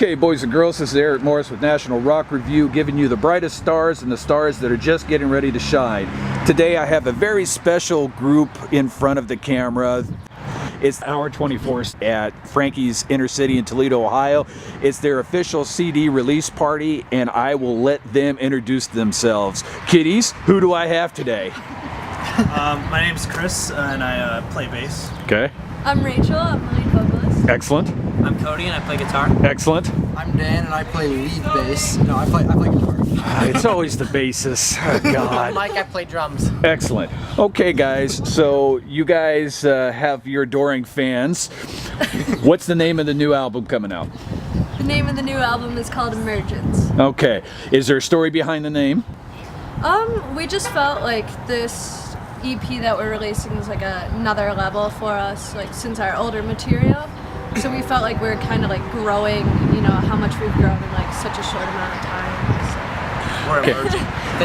Okay, boys and girls, this is Eric Morse with National Rock Review, giving you the brightest stars and the stars that are just getting ready to shine. Today I have a very special group in front of the camera. It's Hour 24 at Frankie's Inner City in Toledo, Ohio. It's their official CD release party, and I will let them introduce themselves. Kiddies, who do I have today? My name's Chris, and I play bass. Okay. I'm Rachel, I'm the lead vocalist. Excellent. I'm Cody, and I play guitar. Excellent. I'm Dan, and I play lead bass. No, I play guitar. It's always the bassist. Oh, God. I'm Mike, I play drums. Excellent. Okay, guys, so you guys have your adoring fans. What's the name of the new album coming out? The name of the new album is called Emergence. Okay. Is there a story behind the name? We just felt like this EP that we're releasing was like another level for us, like since our older material. So we felt like we were kind of like growing, you know, how much we've grown in like such a short amount of time. So. We're Okay. emerging. The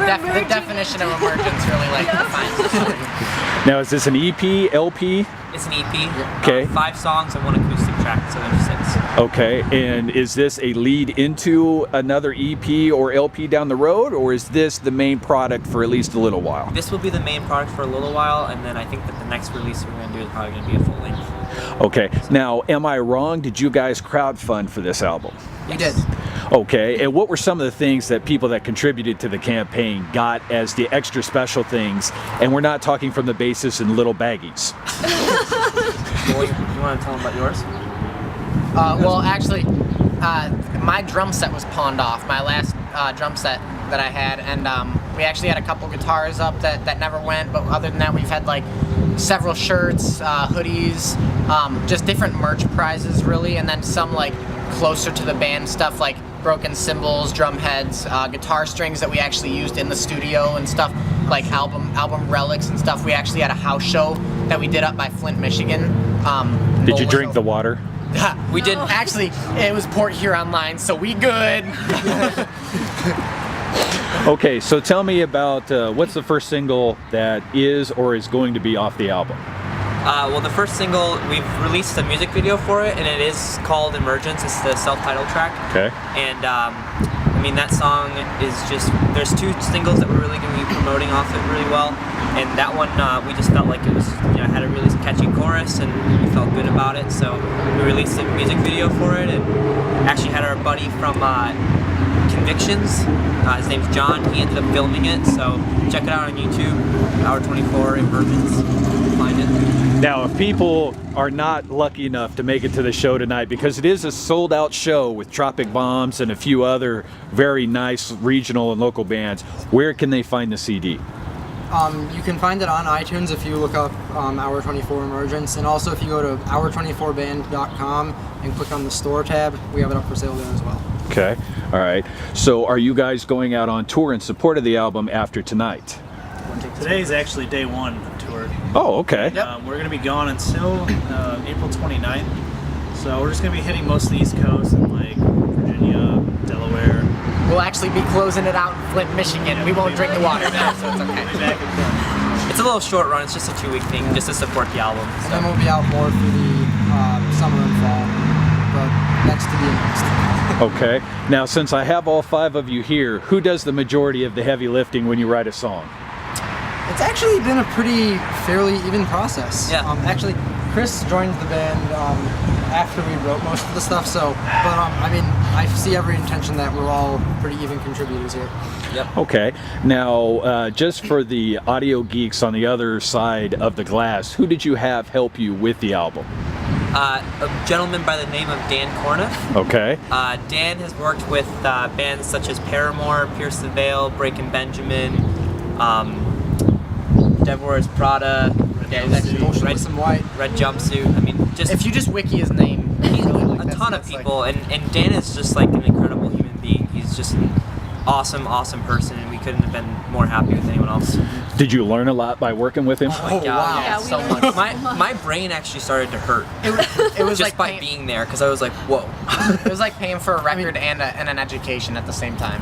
definition of emergence really like defines us. Now, is this an EP, LP? It's an EP. Okay. 5 songs and 1 acoustic track, so there's 6. Okay, and is this a lead into another EP or LP down the road, or is this the main product for at least a little while? This will be the main product for a little while, and then I think that the next release we're going to do is probably going to be a full length. Okay, now, am I wrong? Did you guys crowdfund for this album? We did. Okay, and what were some of the things that people that contributed to the campaign got as the extra special things? And we're not talking from the basis in little baggies. Well, you want to tell them about yours? Well, actually, my drum set was pawned off, my last drum set that I had, and we actually had a couple guitars up that never went, but other than that, we've had like several shirts, hoodies, just different merch prizes really, and then some like closer to the band stuff like broken cymbals, drum heads, guitar strings that we actually used in the studio and stuff, like album relics and stuff. We actually had a house show that we did up by Flint, Michigan. Did you drink the water? We didn't. Actually, it was Port Huron line, so we good. Okay, so tell me about what's the first single that is or is going to be off the album? Well, the first single, we've released a music video for it, and it is called Emergence. It's the self-titled track. Okay. And I mean, that song is just, there's 2 singles that we're really going to be promoting off it really well. And that one, we just felt like it was, you know, had a really catchy chorus, and we felt good about it. So we released a music video for it, and actually had our buddy from Convictions. His name's John. He ended up filming it, so check it out on YouTube. Hour 24 Emergence. Find it. Now, if people are not lucky enough to make it to the show tonight, because it is a sold-out show with Tropic Bombs and a few other very nice regional and local bands, where can they find the CD? You can find it on iTunes if you look up Hour 24 Emergence, and also if you go to hour24band.com and click on the store tab, we have it up for sale there as well. Okay, all right. So are you guys going out on tour in support of the album after tonight? Today's actually day 1 of tour. Oh, okay. We're going to be gone until April 29th. So we're just going to be hitting most of the East Coast and like Virginia, Delaware. We'll actually be closing it out in Flint, Michigan. We won't drink the water now, so it's okay. It's a little short run. It's just a 2-week thing, just to support the album. And then we'll be out more for the summer and fall, but that's to be announced. Okay. Now, since I have all 5 of you here, who does the majority of the heavy lifting when you write a song? It's actually been a pretty fairly even process. Yeah. Actually, Chris joined the band after we wrote most of the stuff, so, but I mean, I see every intention that we're all pretty even contributors here. Yep. Okay. Now, just for the audio geeks on the other side of the glass, who did you have help you with the album? A gentleman by the name of Dan Corniff. Okay. Dan has worked with bands such as Paramore, Pierce the Veil, Breaking Benjamin, Devil Wears Prada, Red Jumpsuit. I mean, just If you just wiki his name, a ton of people, and Dan is just like an incredible human being. He's just an awesome person, and we couldn't have been more happy with anyone else. Did you learn a lot by working with him? Oh my God, wow. yeah, we so learned much. so My much. brain actually started to hurt it was just like by being there, because I was like, whoa. It was like paying for a record and an education at the same time.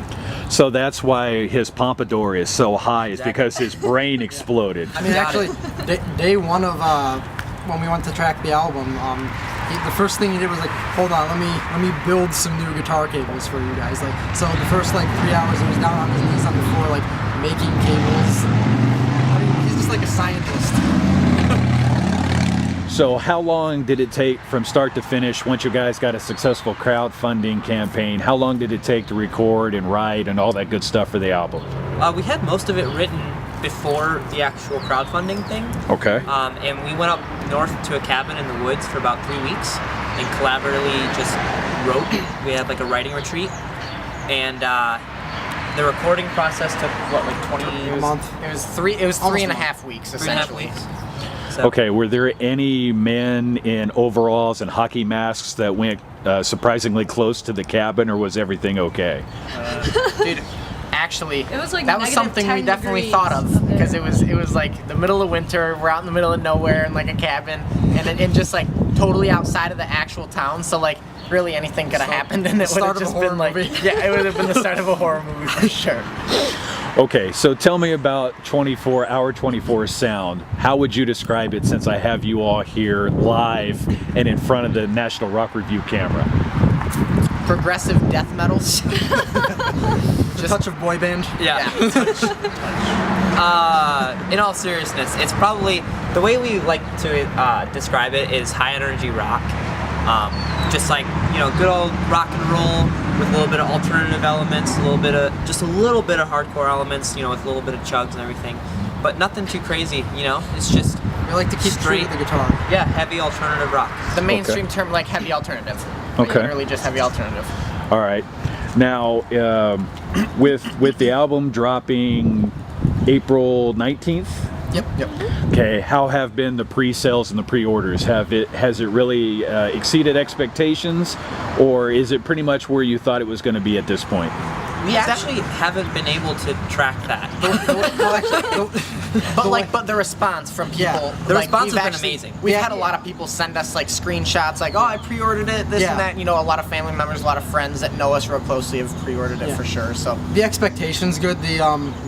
So that's why his pompadour is so high, is because his brain exploded. I mean, Got actually, day 1 of when we went to track the album, the first thing he did was like, hold on, let me build some new guitar cables for you guys. Like, so the first like 3 hours he was down on his knees on the floor, like making cables. I mean, he's just like a scientist. So how long did it take from start to finish once you guys got a successful crowdfunding campaign? How long did it take to record and write and all that good stuff for the album? We had most of it written before the actual crowdfunding thing. Okay. And we went up north to a cabin in the woods for about 3 weeks and collaboratively just wrote. We had like a writing retreat. And the recording process took what, like 20 A month. It was 3.5 weeks, essentially. 3.5 weeks. So, Okay, were there any men in overalls and hockey masks that went surprisingly close to the cabin, or was everything okay? Dude, actually, It was like that was negative something we 10 definitely degrees thought of up there. because it was like the middle of winter. We're out in the middle of nowhere in like a cabin, and just like totally outside of the actual town. So like really anything could have happened, and it would have start of a just horror been like movie. yeah, it would have been the start of a horror movie for sure. Okay, so tell me about 24 sound. How would you describe it, since I have you all here live and in front of the National Rock Review camera? Progressive death metal. A touch of boy band. yeah. In all seriousness, it's probably, the way we like to describe it is high energy rock. Just like, you know, good old rock and roll with a little bit of alternative elements, just a little bit of hardcore elements, you know, with a little bit of chugs and everything. But nothing too crazy, you know? It's just We like to keep true Straight. to the guitar. yeah, heavy alternative rock. The mainstream term like heavy alternative. Okay. Literally just heavy alternative. All right. Now, with the album dropping April 19th, Yep. okay, how have been the pre-sales and the pre-orders? Has it really exceeded expectations, or is it pretty much where you thought it was going to be at this point? We actually haven't been able to track that. But the response from people, Yeah, the like, response we've has been actually- amazing. We've Yeah. had a lot of people send us like screenshots, like, oh, I pre-ordered it, this Yeah. and that. You know, a lot of family members, a lot of friends that know us real closely have pre-ordered it Yeah. for sure. So The expectation's good. The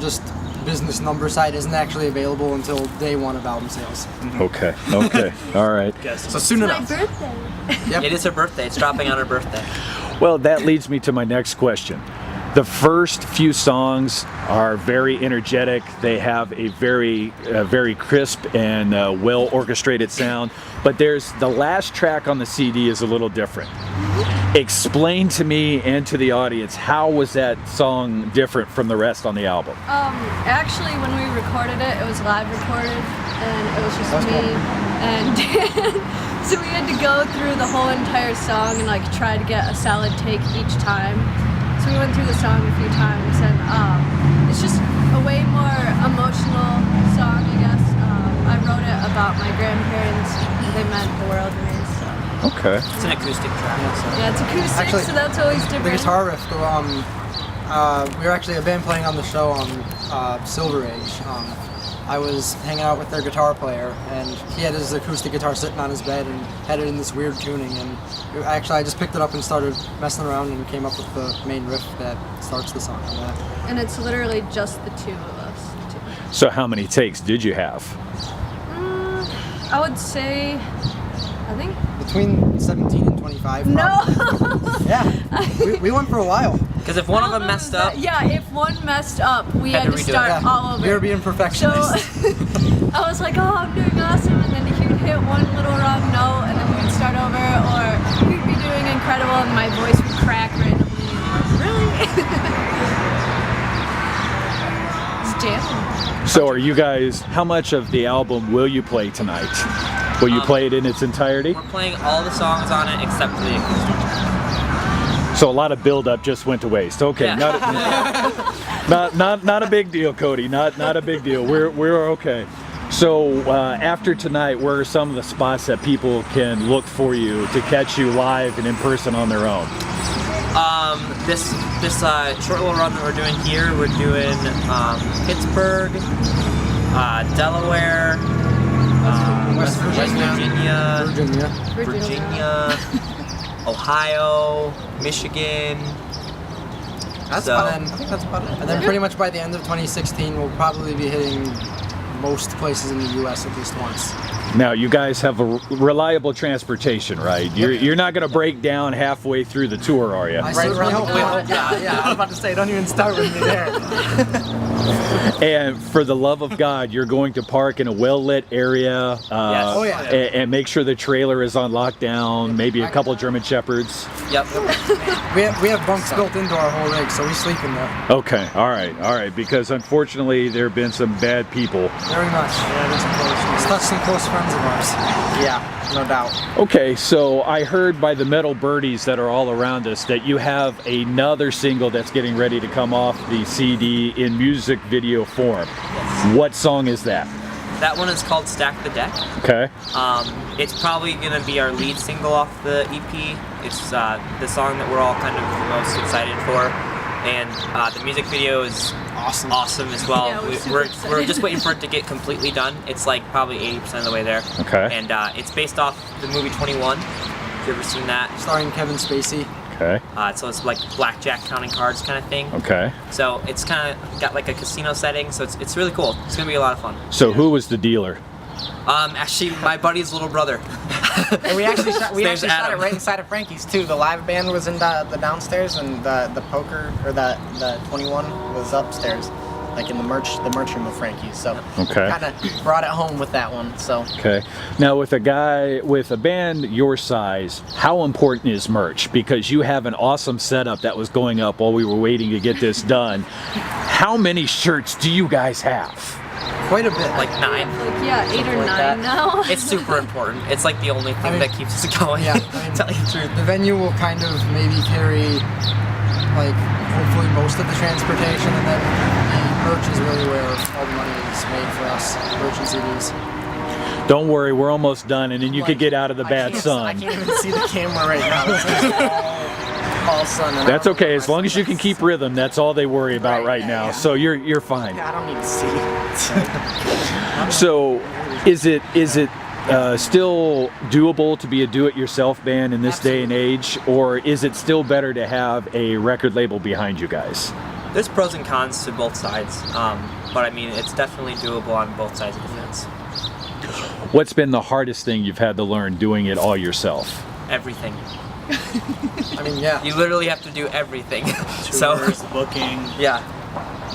just business number side isn't actually available until day one of album sales. Okay. All right. so soon My enough. birthday. Yep. It is her birthday. It's dropping on her birthday. Well, that leads me to my next question. The first few songs are very energetic. They have a very crisp and well orchestrated sound. But there's the last track on the CD is a little different. Explain to me and to the audience, how was that song different from the rest on the album? Actually, when we recorded it, it was live recorded, and it was just me and Dan. So we had to go through the whole entire song and like try to get a solid take each time. So we went through the song a few times, and it's just a way more emotional song, I guess. I wrote it about my grandparents. They meant the world to me. So Okay. It's an acoustic track. So. yeah, it's acoustic, Actually, so that's always different. The guitar riff, we were actually a band playing on the show on Silver Age. I was hanging out with their guitar player, and he had his acoustic guitar sitting on his bed and had it in this weird tuning. And I just picked it up and started messing around and came up with the main riff that starts the song on that. And it's literally just the two of us. Too. So how many takes did you have? I would say, I think, Between 17 and 25. no. probably. Yeah. We went for a while. Because if one of them messed up, Yeah, if one messed up, we Had had to to redo it. start Yeah. all over. We were being So perfectionists. I was like, oh, I'm doing awesome, and then he would hit one little wrong note, and then we would start over, or we'd be doing incredible, and my voice would crack randomly. Really? It's jamming. So are you guys, how much of the album will you play tonight? Will you play it in its entirety? we're playing all the songs on it except for the acoustic track. So a lot of build-up just went to waste. Okay, Yeah. not a big deal, Cody. Not a big deal. We're okay. So after tonight, where are some of the spots that people can look for you to catch you live and in person on their own? This short little run that we're doing here, we're doing Pittsburgh, Delaware, West Virginia, Virginia. Ohio, Michigan. That's So- about it. I think that's about it. And then pretty much by the end of 2016, we'll probably be hitting most places in the U.S. at least once. Now, you guys have a reliable transportation, right? You're not going to break down halfway through the tour, are you? I certainly hope not. Yeah, I was about to say, don't even start with me there. And for the love of God, you're going to park in a well-lit area. Yes. Oh, yeah. And make sure the trailer is on lockdown. Maybe a couple of German Shepherds. Yep. We have bunks built into our whole rig, so we sleep in there. Okay, all right. Because unfortunately, there have been some bad people. Very much. Yeah, there's some close friends of ours. Yeah, no doubt. Okay, so I heard by the metal birdies that are all around us that you have another single that's getting ready to come off the CD in music video form. Yes. What song is that? That one is called Stack the Deck. Okay. It's probably going to be our lead single off the EP. It's the song that we're all kind of the most excited for. And the music video is awesome as well. Yeah, we're just waiting for it to get completely done. It's like probably 80% of the way there. Okay. And it's based off the movie 21. Have you ever seen that? Starring Kevin Spacey. Okay. So it's like blackjack counting cards kind of thing. Okay. So it's kind of got like a casino setting. So it's really cool. It's gonna be a lot of fun. So who was the dealer? Actually, my buddy's little brother. And we actually shot it Adam. right inside of Frankie's too. The live band was in the downstairs, and the poker or the 21 was upstairs, like in the merch room of Frankie's. So Okay. kind of brought it home with that one. So Okay. Now, with a band your size, how important is merch? Because you have an awesome setup that was going up while we were waiting to get this done. How many shirts do you guys have? Quite a bit. Like 9. Like, yeah, 8 or 9 that. now. It's super important. It's like the only thing mean, that keeps us going. Yeah, Tell you the truth. The venue will kind of maybe carry, like, hopefully most of the transportation, and then the merch is really where all the money is made for us, merch and CDs. Don't worry, we're almost done, and then you could get out of the bad I sun. can't even see the camera right now. It's just all sun. And That's I don't know okay, if as long as you can keep rhythm, that's all they worry about Right, right now. yeah. So you're fine. Yeah, I don't need to see. So, is it still doable to be a do-it-yourself band in this day and age, or is it still better to have a record label behind you guys? There's pros and cons to both sides, but I mean, it's definitely doable on both sides of the fence. What's been the hardest thing you've had to learn doing it all yourself? Everything. I mean, yeah. You literally have to do everything. So, Tours, booking. yeah,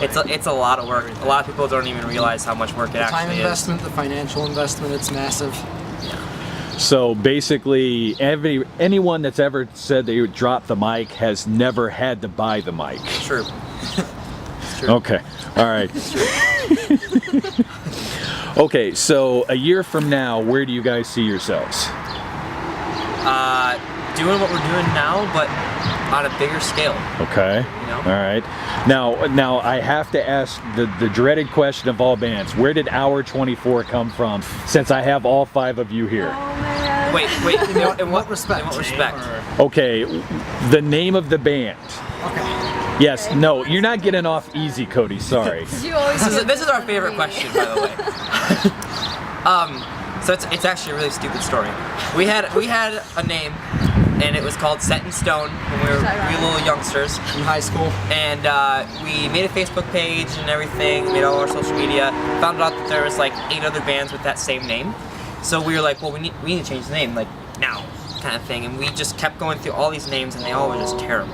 it's a lot of work. A lot of people don't even realize how much work it The time actually is. investment, the financial investment, it's massive. So basically, anyone that's ever said they would drop the mic has never had to buy the mic. True. Okay, all right. Okay, so a year from now, where do you guys see yourselves? Doing what we're doing now, but on a bigger scale. Okay. You know? All right. Now I have to ask the dreaded question of all bands. Where did Hour 24 come from? Since I have all 5 of you here. Oh man. Wait. In what respect? In what respect? Okay. The name of the band. Okay. Yes. No. You're not getting off easy, Cody. Sorry. You always This is our favorite question, by the way. So it's actually a really stupid story. We had a name, and it was called Set in Stone when we were little youngsters. In high school. And we made a Facebook page and everything, made all our social media, found out that there was like 8 other bands with that same name. So we were like, well, we need to change the name, like now, kind of thing. And we just kept going through all these names, and they all were just terrible.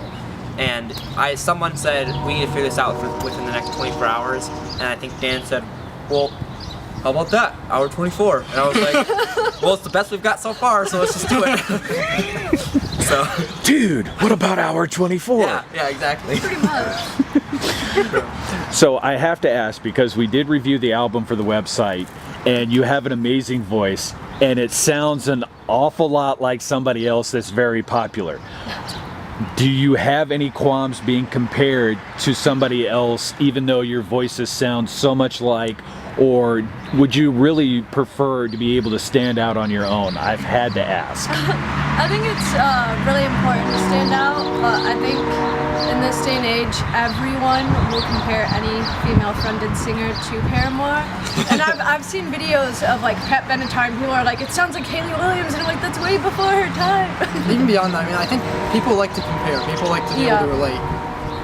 And someone said, we need to figure this out within the next 24 hours. And I think Dan said, well, how about that? Hour 24. And I was like, well, it's the best we've got so far, so let's just do it. So, Dude, what about Hour 24? yeah, exactly. Pretty much. So I have to ask, because we did review the album for the website, and you have an amazing voice, and it sounds an awful lot like somebody else that's very popular. Do you have any qualms being compared to somebody else, even though your voices sound so much like, or would you really prefer to be able to stand out on your own? I've had to ask. I think it's really important to stand out, but I think in this day and age, everyone will compare any female-fronted singer to Paramore. And I've seen videos of like Pat Benatar, and people are like, it sounds like Hayley Williams, and I'm like, that's way before her time. Even beyond that, I mean, I think people like to compare. People like to be able to relate.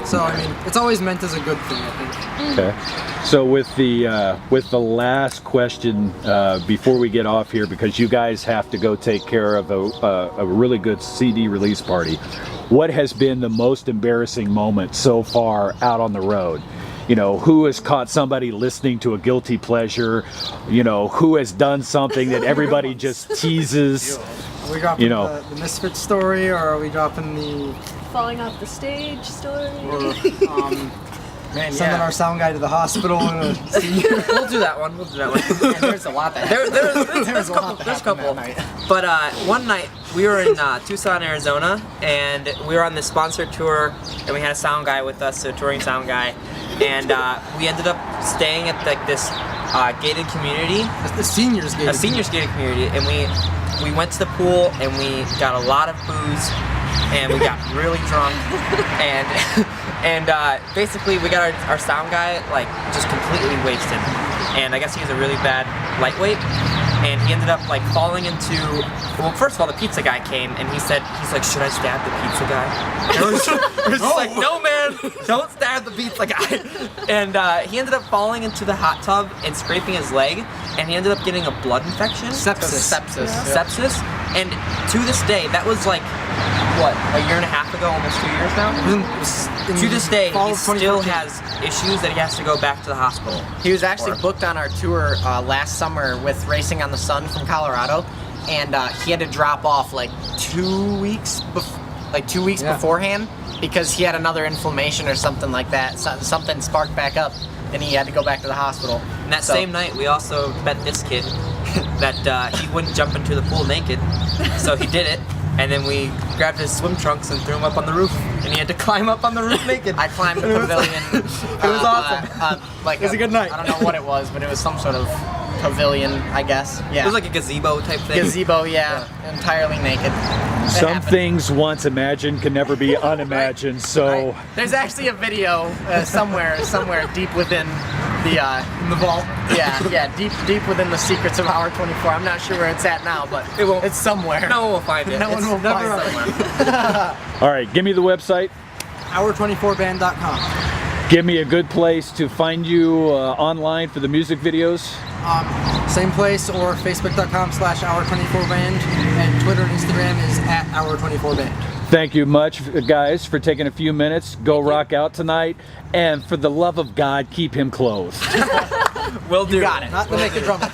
So, I mean, it's always meant as a good thing, I think. Okay. So with the last question before we get off here, because you guys have to go take care of a really good CD release party, what has been the most embarrassing moment so far out on the road? You know, who has caught somebody listening to a guilty pleasure? You know, who has done something that everybody just teases? Are we dropping the Misfit story, or are we dropping the Falling off the stage story. Sending our sound guy to the hospital in a senior? We'll do that one. And there's a lot that There's a couple. But one night we were in Tucson, Arizona, and we were on this sponsored tour, and we had a sound guy with us, a touring sound guy, and we ended up staying at this gated community. The seniors gated. A seniors gated community, and we went to the pool and we got a lot of booze, and we got really drunk, and basically we got our sound guy like just completely wasted, and I guess he was a really bad lightweight, and he ended up like falling into, well, first of all, the pizza guy came and he's like, should I stab the pizza guy? And we're just like, no man, don't stab the pizza guy. And he ended up falling into the hot tub and scraping his leg, and he ended up getting a blood infection. Sepsis. Sepsis. And to this day, that was like, what, a year and a half ago, almost 2 years now? To this day, he still has issues that he has to go back to the hospital. He was actually booked on our tour last summer with Racing on the Sun from Colorado, and he had to drop off like 2 weeks beforehand because he had another inflammation or something like that. Something sparked back up, and he had to go back to the hospital. And that same night, we also met this kid that he wouldn't jump into the pool naked, so he did it. And then we grabbed his swim trunks and threw him up on the roof, and he had to climb up on the roof naked. I climbed the pavilion. It was awesome. It was a good night. I don't know what it was, but it was some sort of pavilion, I guess. Yeah. It was like a gazebo type thing. Gazebo, yeah. Entirely naked. Some things once imagined can never be unimagined. So Right. There's actually a video somewhere deep within the in the vault. Yeah, deep within the secrets of Hour 24. I'm not sure where it's at now, but it's somewhere. No one will find it. No one will find it. all right, give me the website. Hour24band.com. Give me a good place to find you online for the music videos. Same place, or facebook.com/hour24band, and Twitter and Instagram is @hour24band. Thank you much, guys, for taking a few minutes. Go rock out tonight, and for the love of God, keep him clothed. We'll do. You got it. Not the naked drummer.